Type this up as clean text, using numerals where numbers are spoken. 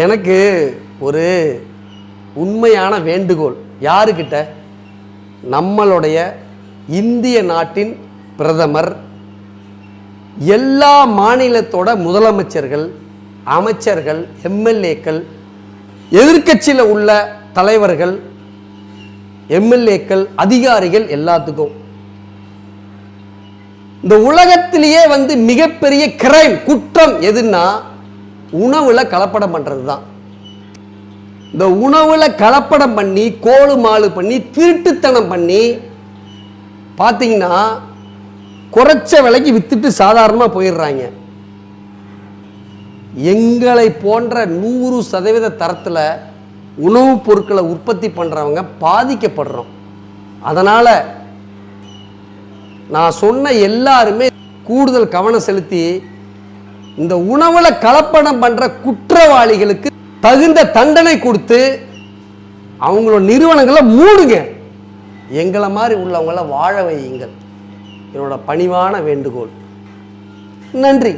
எனக்கு ஒரு உண்மையான வேண்டுகோள் யாருக்கிட்ட, நம்மளுடைய இந்திய நாட்டின் பிரதமர், எல்லா மாநிலத்தோட முதலமைச்சர்கள், அமைச்சர்கள், எம்எல்ஏக்கள், எதிர்க்கட்சியில் உள்ள தலைவர்கள், எம்எல்ஏக்கள், அதிகாரிகள் எல்லாத்துக்கும் இந்த உலகத்திலேயே மிகப்பெரிய கிரைம், குற்றம் எதுன்னா உணவுல கலப்படம் பண்றது தான். இந்த உணவுல கலப்படம் பண்ணி, கோலு மாலு பண்ணி, திருட்டுத்தனம் பண்ணி பார்த்தீங்கன்னா குறைச்ச விலைக்கு வித்துட்டு சாதாரணமாக போயிடுறாங்க. எங்களை போன்ற 100% தரத்தில் உணவுப் பொருட்களை உற்பத்தி பண்ணுறவங்க பாதிக்கப்படுறோம். அதனால் நான் சொன்ன எல்லாருமே கூடுதல் கவனம் செலுத்தி இந்த உணவில் கலப்படம் பண்ணுற குற்றவாளிகளுக்கு தகுந்த தண்டனை கொடுத்து அவங்களோட நிறுவனங்களை மூடுங்க. எங்களை மாதிரி உள்ளவங்கள வாழ வையுங்கள். என்னோட பணிவான வேண்டுகோள். நன்றி.